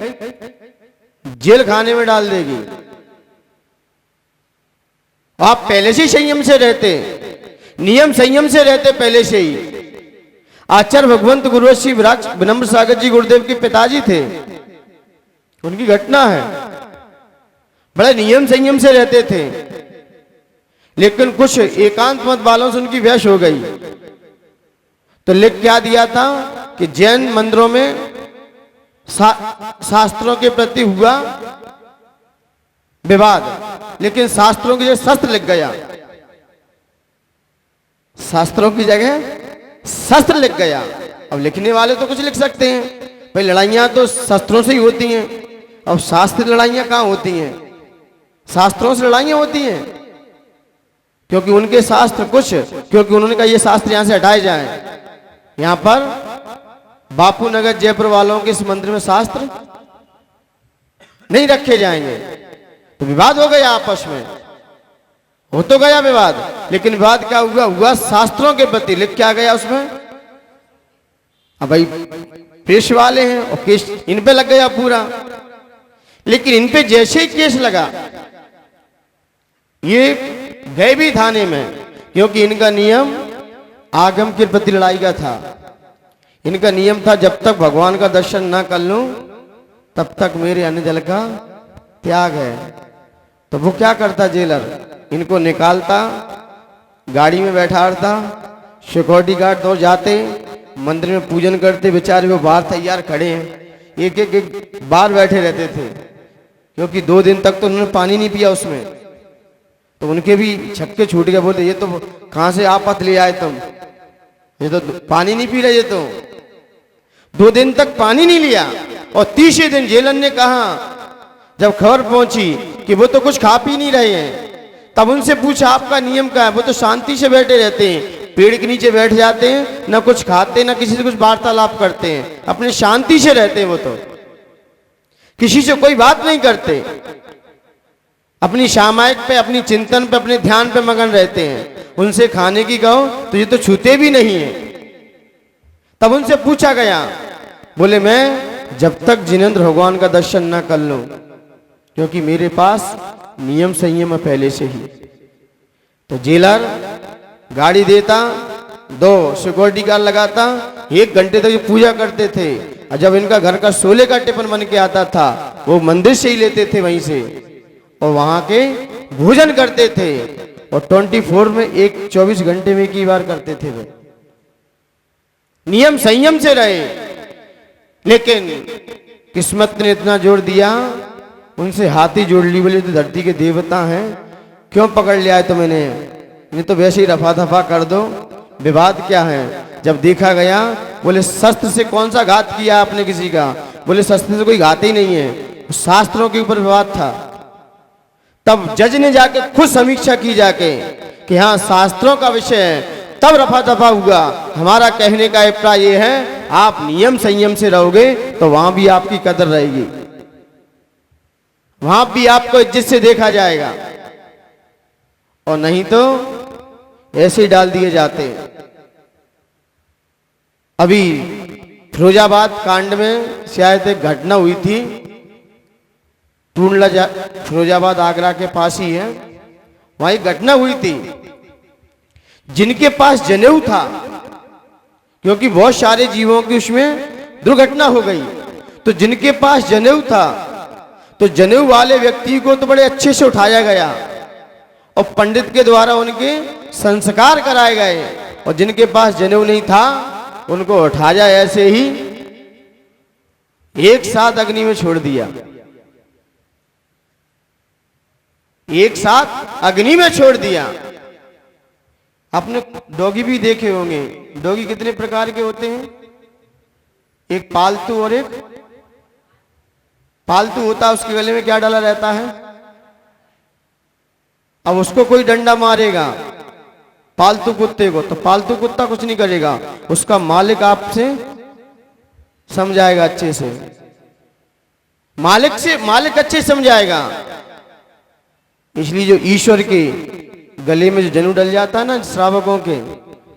Speaker 2: जेल खाने में डाल देगी। आप पहले से ही संयम से रहते, नियम संयम से रहते पहले से ही। आचार्य भगवंत गुरु श्री विनम्र सागर जी गुरुदेव के पिताजी थे, उनकी घटना है। बड़े नियम संयम से रहते थे, लेकिन कुछ एकांत मत वालों से उनकी बहस हो गई। तो लिख क्या दिया था कि जैन मंदिरों में शास्त्रों के प्रति हुआ विवाद, लेकिन शास्त्रों की जगह शस्त्र लिख गया, शास्त्रों की जगह शस्त्र लिख गया। अब लिखने वाले तो कुछ लिख सकते हैं, भाई लड़ाइयां तो शस्त्रों से ही होती हैं। अब शास्त्र लड़ाइयां कहां होती हैं? शास्त्रों से लड़ाइयां होती हैं, क्योंकि उनके शास्त्र कुछ, क्योंकि उन्होंने कहा ये शास्त्र यहां से हटाए जाएं। यहां पर बापू नगर जयपुर वालों के इस मंदिर में शास्त्र नहीं रखे जाएंगे। तो विवाद हो गया आपस में, हो तो गया विवाद, लेकिन विवाद क्या हुआ? हुआ शास्त्रों के प्रति। लिख क्या गया उसमें? अब भाई प्रेस वाले हैं और केस इन पे लग गया पूरा। लेकिन इन पे जैसे ही केस लगा, ये गए भी थाने में, क्योंकि इनका नियम आगम के प्रति लड़ाई का था। इनका नियम था जब तक भगवान का दर्शन ना कर लूं तब तक मेरे अन्न जल का त्याग है। तो वो क्या करता जेलर? इनको निकालता, गाड़ी में बैठाता, सिक्योरिटी गार्ड तो जाते, मंदिर में पूजन करते, बेचारे वो बाहर तैयार खड़े हैं, एक एक बार बैठे रहते थे, क्योंकि 2 दिन तक तो उन्होंने पानी नहीं पिया उसमें। तो उनके भी छक्के छूट गए, बोलते ये तो कहां से आफत ले आए तुम, ये तो पानी नहीं पी रहे। तो 2 दिन तक पानी नहीं लिया, और तीसरे दिन जेलर ने कहा, जब खबर पहुंची कि वो तो कुछ खा पी नहीं रहे हैं, तब उनसे पूछा आपका नियम क्या है? वो तो शांति से बैठे रहते हैं, पेड़ के नीचे बैठ जाते हैं, ना कुछ खाते ना किसी से कुछ वार्तालाप करते हैं, अपने शांति से रहते हैं। वो तो किसी से कोई बात नहीं करते, अपनी सामायिक पे, अपनी चिंतन पे, अपने ध्यान पे मगन रहते हैं। उनसे खाने की कहो तो ये तो छूते भी नहीं है। तब उनसे पूछा गया, बोले मैं जब तक जिनेंद्र भगवान का दर्शन ना कर लूं, क्योंकि मेरे पास नियम संयम है पहले से ही। तो जेलर गाड़ी देता, 2 सिक्योरिटी गार्ड लगाता, 1 घंटे तक ये पूजा करते थे। और जब इनका घर का 16 का टिफिन बन के आता था, वो मंदिर से ही लेते थे वहीं से, और वहां के भोजन करते थे। और 24 में 24 घंटे में 1 बार करते थे। वो नियम संयम से रहे, लेकिन किस्मत ने इतना जोर दिया, उनसे हाथी जोड़ ली। बोले तो धरती के देवता हैं, क्यों पकड़ लिया है तो मैंने, नहीं तो वैसे ही रफा दफा कर दो, विवाद क्या है? जब देखा गया, बोले शस्त्र से कौन सा घात किया आपने किसी का? बोले शस्त्र से कोई घात ही नहीं है, शास्त्रों के ऊपर विवाद था। तब जज ने जाके खुद समीक्षा की जाके कि हाँ शास्त्रों का विषय है, तब रफा दफा हुआ। हमारा कहने का अभिप्राय ये है, आप नियम संयम से रहोगे तो वहां भी आपकी कदर रहेगी, वहां भी आपको इज्जत से देखा जाएगा, और नहीं तो ऐसे ही डाल दिए जाते हैं। अभी फिरोजाबाद कांड में शायद एक घटना हुई थी, टूंडला फिरोजाबाद आगरा के पास ही है, वहां एक घटना हुई थी। जिनके पास जनेऊ था, क्योंकि बहुत सारे जीवों की उसमें दुर्घटना हो गई, तो जिनके पास जनेऊ था तो जनेऊ वाले व्यक्ति को तो बड़े अच्छे से उठाया गया और पंडित के द्वारा उनके संस्कार कराए गए, और जिनके पास जनेऊ नहीं था उनको उठाया ऐसे ही एक साथ अग्नि में छोड़ दिया। एक साथ अग्नि में छोड़ दिया। आपने डॉगी भी देखे होंगे। डॉगी कितने प्रकार के होते हैं? एक पालतू और एक पालतू होता है, उसके गले में क्या डाला रहता है? अब उसको कोई डंडा मारेगा पालतू कुत्ते को, तो पालतू कुत्ता कुछ नहीं करेगा, उसका मालिक आपसे समझाएगा अच्छे से, मालिक अच्छे समझाएगा। इसलिए जो ईश्वर के गले में जो जनेऊ डल जाता है ना श्रावकों के,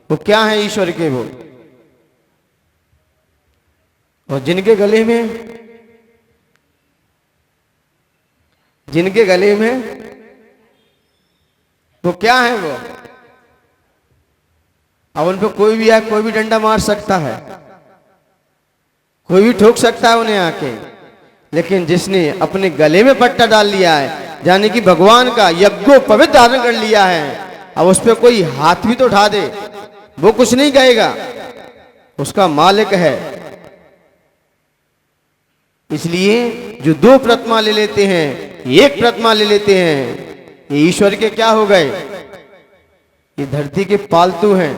Speaker 2: वो क्या है? ईश्वर के वो। और जिनके गले में वो क्या है? वो अब उन पे कोई भी आए, कोई भी डंडा मार सकता है, कोई भी ठोक सकता है उन्हें आके, लेकिन जिसने अपने गले में पट्टा डाल लिया है, यानी कि भगवान का यज्ञो पवित्र धारण कर लिया है, अब उस पर कोई हाथ भी तो उठा दे, वो कुछ नहीं कहेगा, उसका मालिक है। इसलिए जो दो प्रतिमा ले लेते हैं, एक प्रतिमा ले लेते हैं, ये ईश्वर के क्या हो गए? ये धरती के पालतू हैं।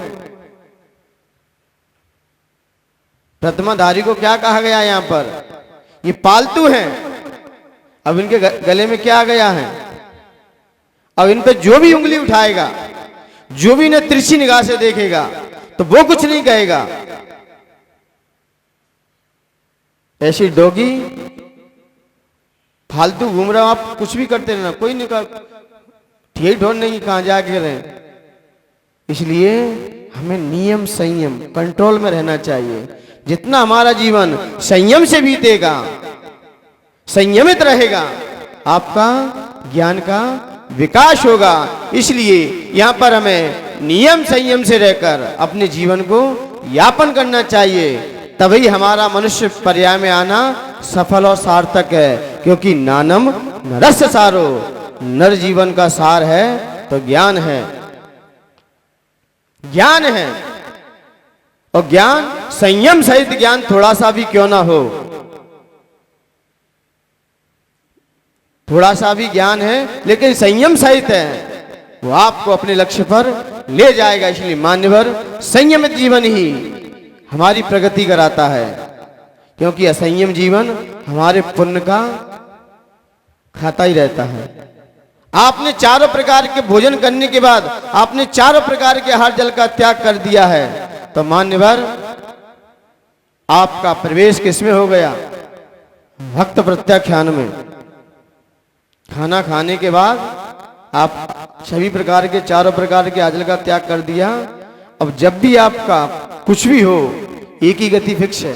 Speaker 2: प्रतिमाधारी को क्या कहा गया यहां पर? ये पालतू हैं। अब इनके गले में क्या आ गया है? अब इन पे जो भी उंगली उठाएगा, जो भी इन्हें तिरछी निगाह से देखेगा, तो वो कुछ नहीं कहेगा। ऐसी डॉगी फालतू घूम रहा हो, आप कुछ भी करते रहना, कोई नहीं कर, ठीक ढोल नहीं कहां जाके रहे। इसलिए हमें नियम संयम कंट्रोल में रहना चाहिए। जितना हमारा जीवन संयम से बीतेगा, संयमित रहेगा, आपका ज्ञान का विकास होगा। इसलिए यहां पर हमें नियम संयम से रहकर अपने जीवन को यापन करना चाहिए, तभी हमारा मनुष्य पर्याय में आना सफल और सार्थक है। क्योंकि नानम नरस्य सारो, नर जीवन का सार है तो ज्ञान है, ज्ञान है। और ज्ञान संयम सहित ज्ञान थोड़ा सा भी क्यों ना हो, थोड़ा सा भी ज्ञान है लेकिन संयम सहित है, वो आपको अपने लक्ष्य पर ले जाएगा। इसलिए मान्यवर संयमित जीवन ही हमारी प्रगति कराता है, क्योंकि असंयम जीवन हमारे पुण्य का खाता ही रहता है। आपने चारों प्रकार के भोजन करने के बाद आपने चारों प्रकार के आहार जल का त्याग कर दिया है, तो मान्यवर आपका प्रवेश किसमें हो गया? भक्त प्रत्याख्यान में। खाना खाने के बाद आप सभी प्रकार के चारों प्रकार के आहार जल का त्याग कर दिया। अब जब भी आपका कुछ भी हो, एक ही गति फिक्स है।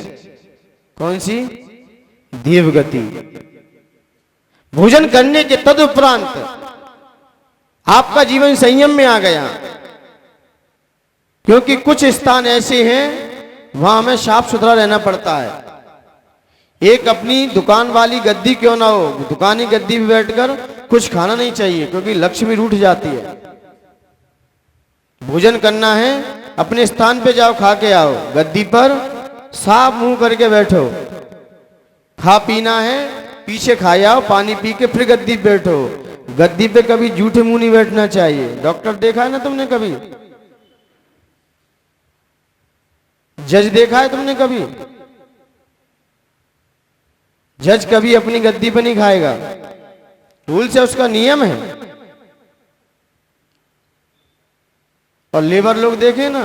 Speaker 2: कौन सी? देव गति। भोजन करने के तदुपरांत आपका जीवन संयम में आ गया, क्योंकि कुछ स्थान ऐसे हैं वहां हमें साफ सुथरा रहना पड़ता है। एक अपनी दुकान वाली गद्दी क्यों ना हो, दुकानी गद्दी पे बैठकर कुछ खाना नहीं चाहिए, क्योंकि लक्ष्मी रूठ जाती है। भोजन करना है, अपने स्थान पे जाओ, खा के आओ, गद्दी पर साफ मुंह करके बैठो। खा पीना है, पीछे खाए आओ, पानी पी के फिर गद्दी पे बैठो। गद्दी पे कभी जूठे मुंह नहीं बैठना चाहिए। डॉक्टर देखा है ना तुमने कभी? जज देखा है तुमने कभी? जज कभी अपनी गद्दी पे नहीं खाएगा, रूल से उसका नियम है। और लेबर लोग देखे ना,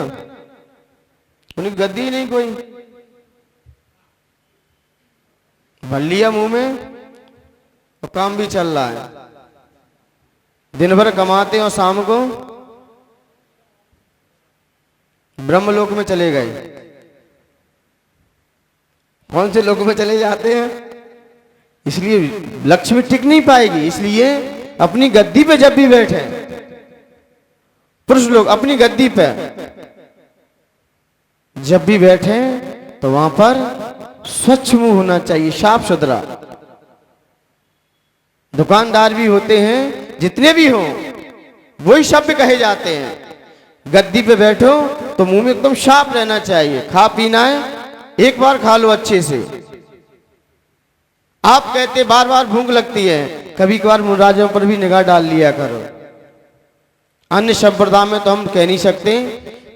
Speaker 2: उनकी गद्दी नहीं कोई, भर लिया मुंह में तो काम भी चल रहा है। दिन भर कमाते और शाम को ब्रह्मलोक में चले गए। कौन से लोक में चले जाते हैं? इसलिए लक्ष्य में टिक नहीं पाएगी। इसलिए अपनी गद्दी पे जब भी बैठे, पुरुष लोग अपनी गद्दी पे जब भी बैठे तो वहां पर स्वच्छ मुंह होना चाहिए, साफ सुथरा। दुकानदार भी होते हैं, जितने भी हों, वही शब्द कहे जाते हैं। गद्दी पे बैठो तो मुंह में एकदम साफ रहना चाहिए। खा पीना है, एक बार खा लो अच्छे से। आप कहते बार बार भूख लगती है, कभी कभार मुराजों पर भी निगाह डाल लिया करो। अन्य संप्रदाय में तो हम कह नहीं सकते,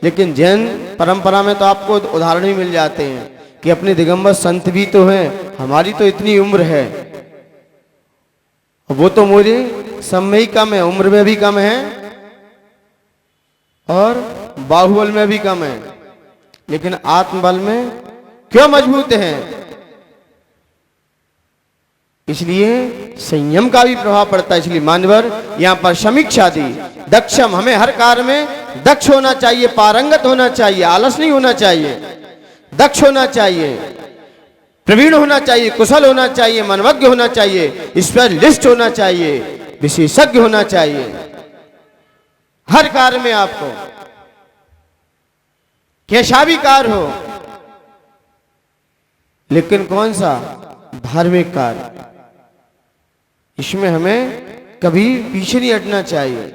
Speaker 2: लेकिन जैन परंपरा में तो आपको उदाहरण भी मिल जाते हैं कि अपने दिगंबर संत भी तो हैं, हमारी तो इतनी उम्र है, वो तो मुझे सब में ही कम है, उम्र में भी कम है और बाहुबल में भी कम है, लेकिन आत्मबल में क्यों मजबूत हैं? इसलिए संयम का भी प्रभाव पड़ता है। इसलिए मान्यवर यहां पर समीक्षा दी, दक्षम, हमें हर कार्य में दक्ष होना चाहिए, पारंगत होना चाहिए, आलस नहीं होना चाहिए, दक्ष होना चाहिए, प्रवीण होना चाहिए, कुशल होना चाहिए, मनोज्ञ होना चाहिए, स्पेशलिस्ट होना चाहिए, विशेषज्ञ होना चाहिए हर कार्य में। आपको कैसा भी कार्य हो, लेकिन कौन सा? धार्मिक कार्य। इसमें हमें कभी पीछे नहीं हटना चाहिए।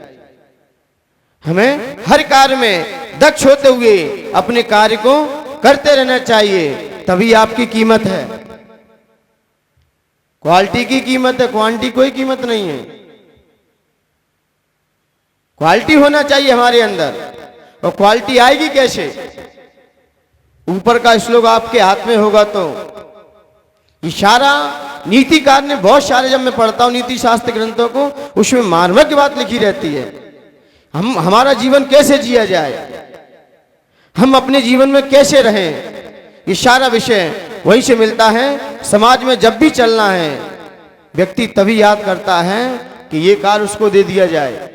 Speaker 2: हमें हर कार्य में दक्ष होते हुए अपने कार्य को करते रहना चाहिए, तभी आपकी कीमत है। क्वालिटी की कीमत है, क्वांटिटी कोई कीमत नहीं है। क्वालिटी होना चाहिए हमारे अंदर, और क्वालिटी आएगी कैसे? ऊपर का श्लोक आपके हाथ में होगा तो। इशारा नीतिकार ने बहुत सारे, जब मैं पढ़ता हूं नीति शास्त्र ग्रंथों को, उसमें मानव की बात लिखी रहती है। हमारा जीवन कैसे जिया जाए, हम अपने जीवन में कैसे रहें, ये सारा विषय वहीं से मिलता है। समाज में जब भी चलना है, व्यक्ति तभी याद करता है कि ये कार्य उसको दे दिया जाए,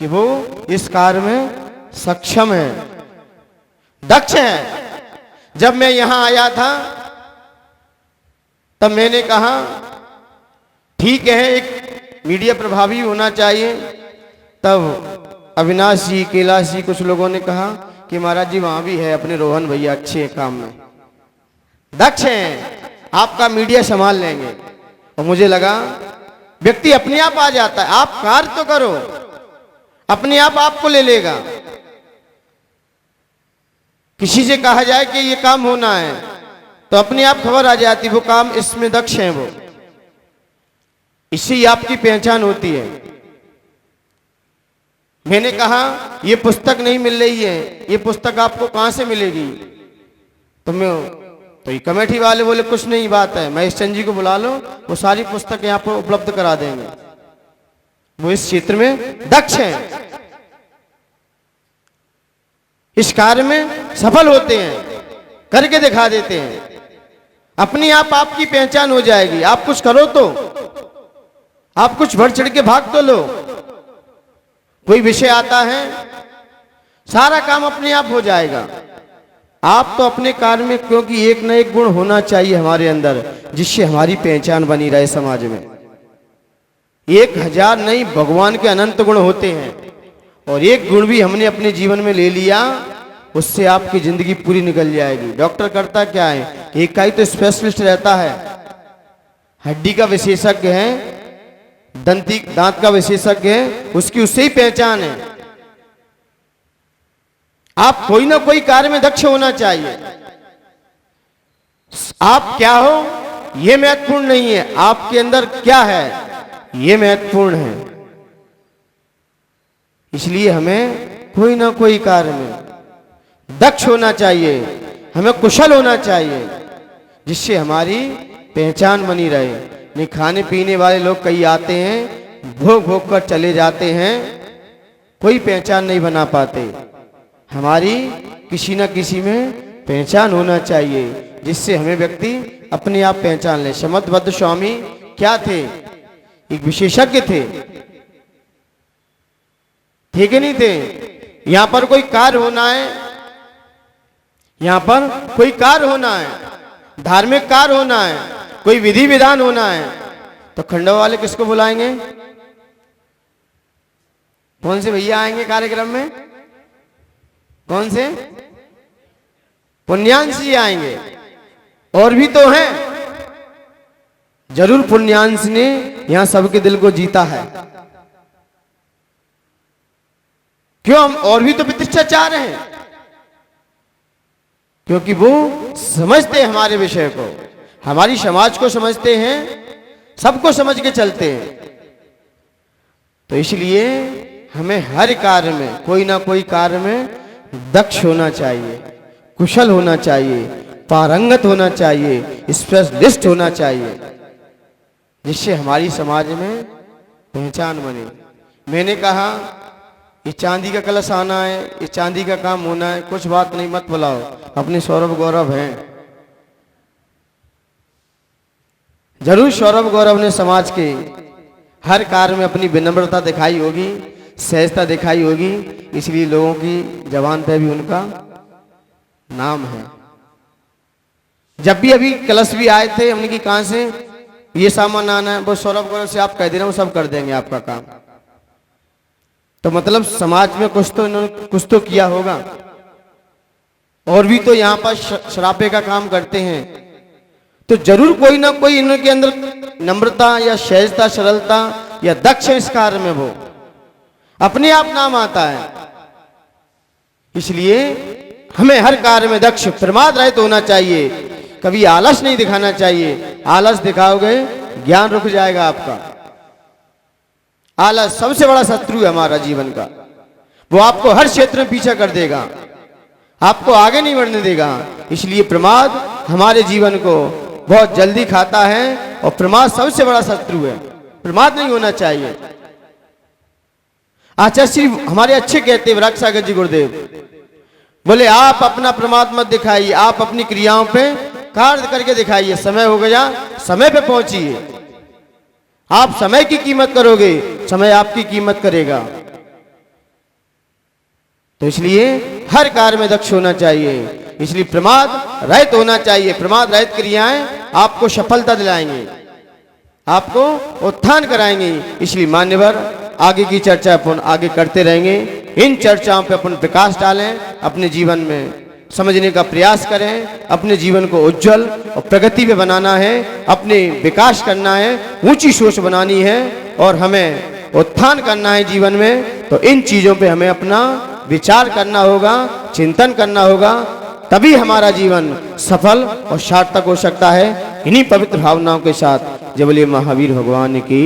Speaker 2: कि वो इस कार्य में सक्षम है, दक्ष है। जब मैं यहां आया था तब मैंने कहा ठीक है, एक मीडिया प्रभावी होना चाहिए। तब अविनाश जी, कैलाश जी, कुछ लोगों ने कहा कि महाराज जी वहां भी है अपने रोहन भैया, अच्छे हैं काम में, दक्ष हैं, आपका मीडिया संभाल लेंगे। और मुझे लगा व्यक्ति अपने आप आ जाता है, आप कार्य तो करो, अपने आप आपको ले लेगा। किसी से कहा जाए कि ये काम होना है तो अपने आप खबर आ जाती, वो काम इसमें दक्ष हैं वो, इससे ही आपकी पहचान होती है। मैंने कहा ये पुस्तक नहीं मिल रही है, ये पुस्तक आपको कहां से मिलेगी? तो ये कमेटी वाले बोले कुछ नहीं, बात है महेश चंद जी को बुला लो, वो सारी पुस्तक यहाँ पर उपलब्ध करा देंगे। वो इस क्षेत्र में दक्ष हैं, इस कार्य में सफल होते हैं, करके दिखा देते हैं। अपने आप आपकी पहचान हो जाएगी। आप कुछ करो तो, आप कुछ बढ़ चढ़ के भाग तो लो। कोई विषय आता है, सारा काम अपने आप हो जाएगा। आप तो अपने कार्य में, क्योंकि एक न एक गुण होना चाहिए हमारे अंदर, जिससे हमारी पहचान बनी रहे समाज में। 1000 नहीं, भगवान के अनंत गुण होते हैं, और एक गुण भी हमने अपने जीवन में ले लिया, उससे आपकी जिंदगी पूरी निकल जाएगी। डॉक्टर करता क्या है, एक का ही तो स्पेशलिस्ट रहता है, हड्डी का विशेषज्ञ है, दांत का विशेषज्ञ है, उसकी उससे ही पहचान है। आप कोई ना कोई कार्य में दक्ष होना चाहिए। आप क्या हो ये महत्वपूर्ण नहीं है, आपके अंदर क्या है ये महत्वपूर्ण है। इसलिए हमें कोई ना कोई कार्य में दक्ष होना चाहिए, हमें कुशल होना चाहिए, जिससे हमारी पहचान बनी रहे। नहीं, खाने पीने वाले लोग कई आते हैं, भोग भोग कर चले जाते हैं, कोई पहचान नहीं बना पाते। हमारी किसी न किसी में पहचान होना चाहिए, जिससे हमें व्यक्ति अपने आप पहचान ले। समर्थबद्ध स्वामी क्या थे? एक विशेषज्ञ थे कि नहीं थे? यहां पर कोई कार्य होना है, यहां पर कोई कार्य होना है, धार्मिक कार्य होना है, कोई विधि विधान होना है तो खंडवा वाले किसको बुलाएंगे? कौन से भैया आएंगे कार्यक्रम में? कौन से? पुण्यांश जी आएंगे। और भी तो हैं, जरूर पुण्यांश ने यहां सबके दिल को जीता है। क्यों? हम और भी तो प्रतिष्ठा चाह रहे हैं, क्योंकि वो समझते हैं हमारे विषय को, हमारी समाज को समझते हैं, सबको समझ के चलते हैं। तो इसलिए हमें हर कार्य में, कोई ना कोई कार्य में दक्ष होना चाहिए, कुशल होना चाहिए, पारंगत होना चाहिए, स्पेशलिस्ट होना चाहिए, जिससे हमारी समाज में पहचान बने। मैंने कहा ये चांदी का कलश आना है, ये चांदी का काम होना है, कुछ बात नहीं, मत बुलाओ, अपने सौरभ गौरव हैं। जरूर सौरभ गौरव ने समाज के हर कार्य में अपनी विनम्रता दिखाई होगी, सहजता दिखाई होगी, इसलिए लोगों की जबान पे भी उनका नाम है। जब भी अभी कलश भी आए थे, हमने की कहां से ये सामान आना है, वो सौरभ गौरव से आप कह दे रहे हो, सब कर देंगे आपका काम। तो मतलब समाज में कुछ तो इन्होंने कुछ तो किया होगा। और भी तो यहाँ पर शराबे का काम करते हैं, तो जरूर कोई ना कोई इनके अंदर नम्रता या सहजता, सरलता या दक्ष इस कार्य में वो अपने आप नाम आता है। इसलिए हमें हर कार्य में दक्ष, प्रमाद रहित होना चाहिए, कभी आलस नहीं दिखाना चाहिए। आलस दिखाओगे ज्ञान रुक जाएगा आपका। आलस सबसे बड़ा शत्रु है हमारा जीवन का। वो आपको हर क्षेत्र में पीछा कर देगा, आपको आगे नहीं बढ़ने देगा। इसलिए प्रमाद हमारे जीवन को बहुत जल्दी खाता है और प्रमाद सबसे बड़ा शत्रु है। प्रमाद नहीं होना चाहिए। आचार्य श्री हमारे अच्छे कहते हैं विराट सागर जी गुरुदेव, बोले आप अपना प्रमाद मत दिखाइए, आप अपनी क्रियाओं पे कार्य करके दिखाइए। समय हो गया, समय पे पहुंचिए। आप समय की कीमत करोगे, समय आपकी कीमत करेगा। तो इसलिए हर कार्य में दक्ष होना चाहिए, इसलिए प्रमाद रहित होना चाहिए। प्रमाद रहित क्रियाएं आपको सफलता दिलाएंगे, आपको उत्थान कराएंगे। इसलिए मान्यवर आगे की चर्चा अपन आगे करते रहेंगे। इन चर्चाओं पे अपन प्रकाश डालें, अपने जीवन में समझने का प्रयास करें, अपने जीवन को उज्जवल और प्रगति पे बनाना है, अपने विकास करना है, ऊंची सोच बनानी है और हमें उत्थान करना है जीवन में। तो इन चीजों पे हमें अपना विचार करना होगा, चिंतन करना होगा, तभी हमारा जीवन सफल और सार्थक हो सकता है। इन्हीं पवित्र भावनाओं के साथ जय बोले महावीर भगवान की